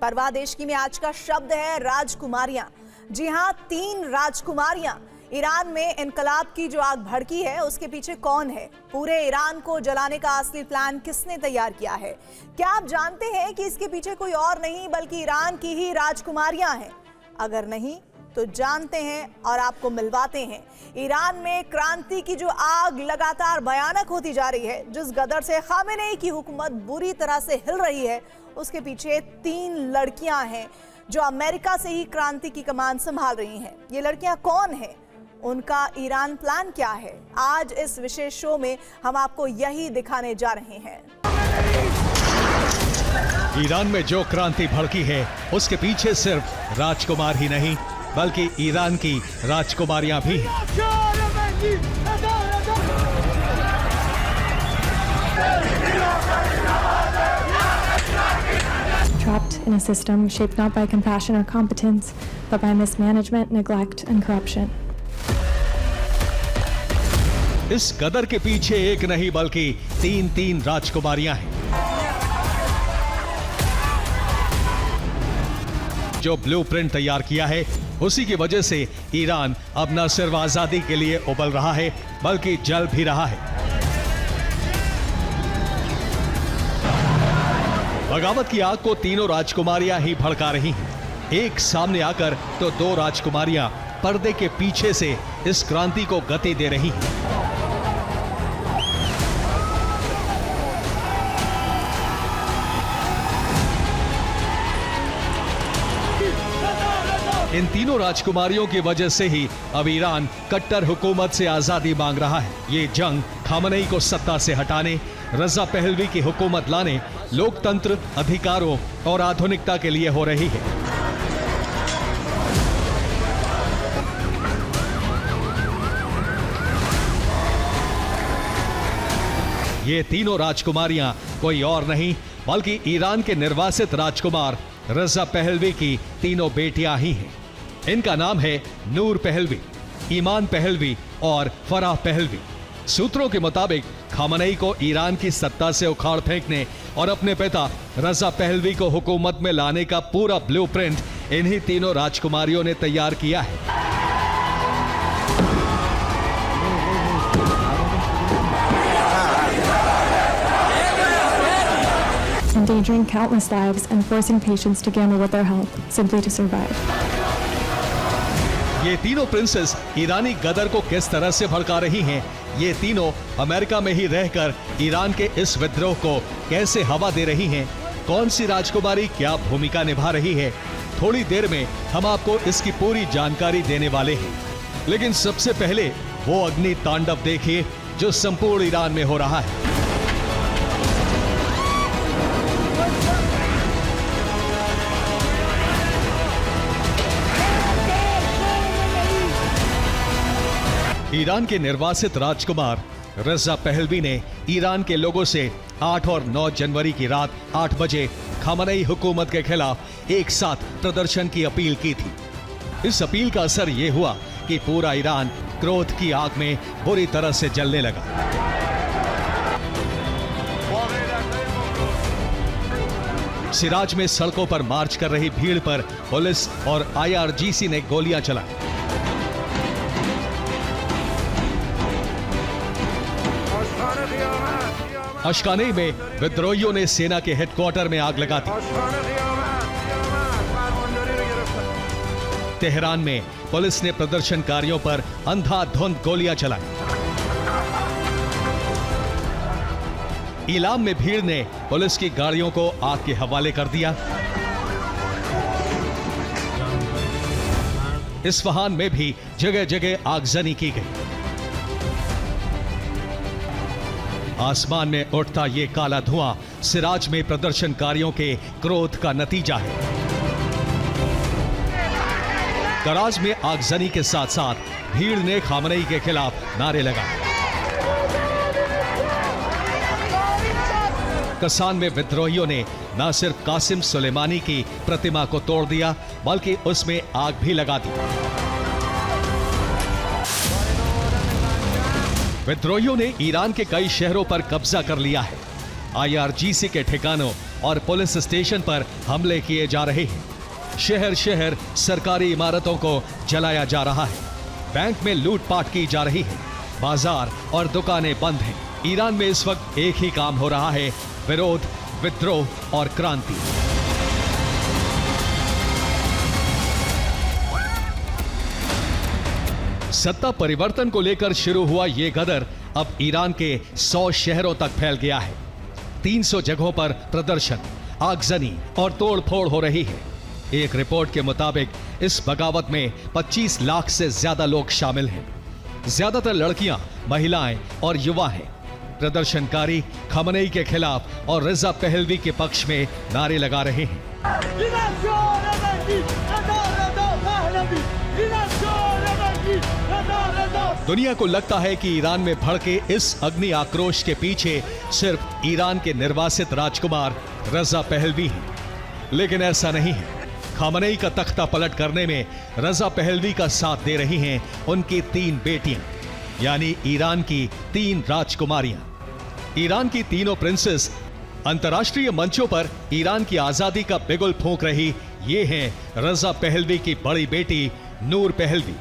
परवाह देशकी में आज का शब्द है राजकुमारियां। जी हां, 3 राजकुमारियां। ईरान में इनकलाब की जो आग भड़की है उसके पीछे कौन है? पूरे ईरान को जलाने का असली प्लान किसने तैयार किया है? क्या आप जानते हैं कि इसके पीछे कोई और नहीं बल्कि ईरान की ही राजकुमारियां हैं? अगर नहीं तो जानते हैं और आपको मिलवाते हैं। ईरान में क्रांति की जो आग लगातार भयानक होती जा रही है, जिस गदर से खामेनेई की हुकूमत बुरी तरह से हिल रही है, उसके पीछे 3 लड़कियां हैं जो अमेरिका से ही क्रांति की कमान संभाल रही हैं। ये लड़कियां कौन हैं? उनका ईरान प्लान क्या है? आज इस विशेष शो में हम आपको यही दिखाने जा रहे हैं। ईरान में जो क्रांति भड़की है उसके पीछे सिर्फ राजकुमार ही नहीं बल्कि ईरान की राजकुमारियां भी हैं। Trapped in a system shaped not by compassion or competence, but by mismanagement, neglect, and corruption. इस गदर के पीछे एक नहीं बल्कि 3 राजकुमारियां हैं जो ब्लूप्रिंट तैयार किया है। उसी की वजह से ईरान अब न सिर्फ आजादी के लिए उबल रहा है बल्कि जल भी रहा है। बगावत की आग को 3 राजकुमारियां ही भड़का रही हैं। एक सामने आकर तो 2 राजकुमारियां पर्दे के पीछे से इस क्रांति को गति दे रही हैं। इन 3 राजकुमारियों की वजह से ही अब ईरान कट्टर हुकूमत से आजादी मांग रहा है। ये जंग खामेनेई को सत्ता से हटाने, रजा पहलवी की हुकूमत लाने, लोकतंत्र, अधिकारों और आधुनिकता के लिए हो रही है। ये 3 राजकुमारियां कोई और नहीं बल्कि ईरान के निर्वासित राजकुमार रजा पहलवी की 3 बेटियां ही हैं। इनका नाम है नूर पहलवी, ईमान पहलवी और फराह पहलवी। सूत्रों के मुताबिक खामेनेई को ईरान की सत्ता से उखाड़ फेंकने और अपने पिता रजा पहलवी को हुकूमत में लाने का पूरा ब्लूप्रिंट इन्हीं 3 राजकुमारियों ने तैयार किया है। Endangering countless lives and forcing patients to gamble with their health simply to survive. ये 3 प्रिंसेस ईरानी गदर को किस तरह से भड़का रही हैं? ये 3 अमेरिका में ही रहकर ईरान के इस विद्रोह को कैसे हवा दे रही हैं? कौन सी राजकुमारी क्या भूमिका निभा रही है? थोड़ी देर में हम आपको इसकी पूरी जानकारी देने वाले हैं। लेकिन सबसे पहले वो अग्नि तांडव देखिए जो संपूर्ण ईरान में हो रहा है। ईरान के निर्वासित राजकुमार रजा पहलवी ने ईरान के लोगों से 8 और 9 जनवरी की रात 8 बजे खामेनेई हुकूमत के खिलाफ एक साथ प्रदर्शन की अपील की थी। इस अपील का असर यह हुआ कि पूरा ईरान क्रोध की आग में बुरी तरह से जलने लगा। सिराज में सड़कों पर मार्च कर रही भीड़ पर पुलिस और IRGC ने गोलियां चलाई। अशकानेई में विद्रोहियों ने सेना के हेडक्वार्टर में आग लगा दी। तेहरान में पुलिस ने प्रदर्शनकारियों पर अंधाधुंध गोलियां चलाई। इलाम में भीड़ ने पुलिस की गाड़ियों को आग के हवाले कर दिया। इस्फहान में भी जगह जगह आगजनी की गई। आसमान में उठता ये काला धुआं सिराज में प्रदर्शनकारियों के क्रोध का नतीजा है। कराज में आगजनी के साथ साथ भीड़ ने खामेनेई के खिलाफ नारे लगाए। कसान में विद्रोहियों ने न सिर्फ कासिम सुलेमानी की प्रतिमा को तोड़ दिया बल्कि उसमें आग भी लगा दी। विद्रोहियों ने ईरान के कई शहरों पर कब्जा कर लिया है। IRGC के ठिकानों और पुलिस स्टेशन पर हमले किए जा रहे हैं। शहर शहर सरकारी इमारतों को जलाया जा रहा है। बैंक में लूटपाट की जा रही है। बाजार और दुकानें बंद हैं। ईरान में इस वक्त एक ही काम हो रहा है, विरोध, विद्रोह और क्रांति। सत्ता परिवर्तन को लेकर शुरू हुआ ये गदर अब ईरान के 100 शहरों तक फैल गया है। 300 जगहों पर प्रदर्शन, आगजनी और तोड़फोड़ हो रही है। एक रिपोर्ट के मुताबिक इस बगावत में 25 लाख से ज्यादा लोग शामिल हैं। ज्यादातर लड़कियां, महिलाएं और युवा हैं। प्रदर्शनकारी खमनेई के खिलाफ और रिजा पहलवी के पक्ष में नारे लगा रहे हैं। दुनिया को लगता है कि ईरान में भड़के इस अग्नि आक्रोश के पीछे सिर्फ ईरान के निर्वासित राजकुमार रजा पहलवी हैं, लेकिन ऐसा नहीं है। खमनेई का तख्ता पलट करने में रजा पहलवी का साथ दे रही हैं उनकी 3 बेटियां, यानी ईरान की 3 राजकुमारियां। ईरान की तीनों प्रिंसेस अंतर्राष्ट्रीय मंचों पर ईरान की आजादी का बिगुल फूंक रही ये हैं रजा पहलवी की बड़ी बेटी नूर पहलवी।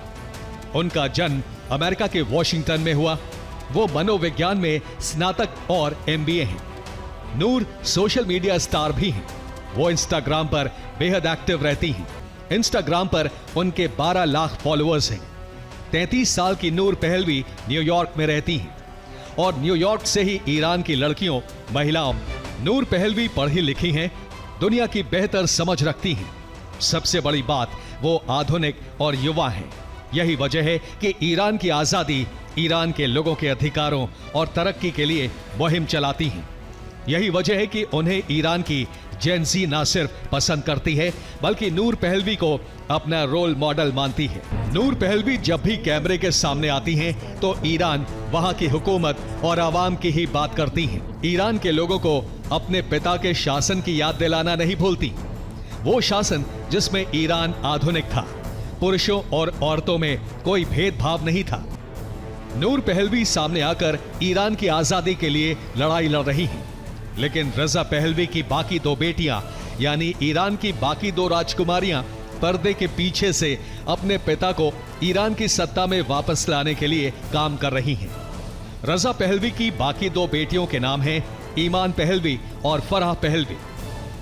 उनका जन्म अमेरिका के वॉशिंगटन में हुआ। वो मनोविज्ञान में स्नातक और MBA हैं। नूर सोशल मीडिया स्टार भी हैं। वो इंस्टाग्राम पर बेहद एक्टिव रहती हैं। इंस्टाग्राम पर उनके 12 लाख फॉलोअर्स हैं। 33 साल की नूर पहलवी न्यूयॉर्क में रहती हैं और न्यूयॉर्क से ही ईरान की लड़कियों, महिलाओं। नूर पहलवी पढ़ी लिखी हैं, दुनिया की बेहतर समझ रखती हैं। सबसे बड़ी बात, वो आधुनिक और युवा हैं। यही वजह है कि ईरान की आजादी, ईरान के लोगों के अधिकारों और तरक्की के लिए मुहिम चलाती हैं। यही वजह है कि उन्हें ईरान की जेन ज़ी ना सिर्फ पसंद करती है, बल्कि नूर पहलवी को अपना रोल मॉडल मानती है। नूर पहलवी जब भी कैमरे के सामने आती हैं, तो ईरान, वहां की हुकूमत और आवाम की ही बात करती हैं। ईरान के लोगों को अपने पिता के शासन की याद दिलाना नहीं भूलती। वो शासन जिसमें ईरान आधुनिक था, पुरुषों और औरतों में कोई भेदभाव नहीं था। नूर पहलवी सामने आकर ईरान की आजादी के लिए लड़ाई लड़ रही हैं, लेकिन रजा पहलवी की बाकी 2 बेटियां, यानी ईरान की बाकी 2 राजकुमारियां, पर्दे के पीछे से अपने पिता को ईरान की सत्ता में वापस लाने के लिए काम कर रही हैं। रजा पहलवी की बाकी 2 बेटियों के नाम हैं ईमान पहलवी और फराह पहलवी।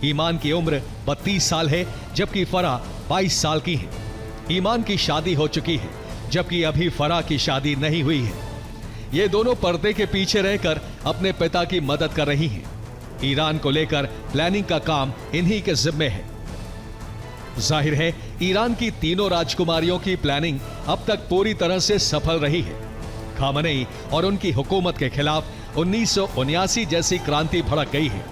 ईमान की उम्र 32 साल है, जबकि फराह 22 साल की है। ईमान की शादी हो चुकी है, जबकि अभी फराह की शादी नहीं हुई है। ये दोनों पर्दे के पीछे रहकर अपने पिता की मदद कर रही हैं। ईरान को लेकर प्लानिंग का काम इन्हीं के जिम्मे है। जाहिर है, ईरान की तीनों राजकुमारियों की प्लानिंग अब तक पूरी तरह से सफल रही है। खामनेई और उनकी हुकूमत के खिलाफ 1979 जैसी क्रांति भड़क गई है।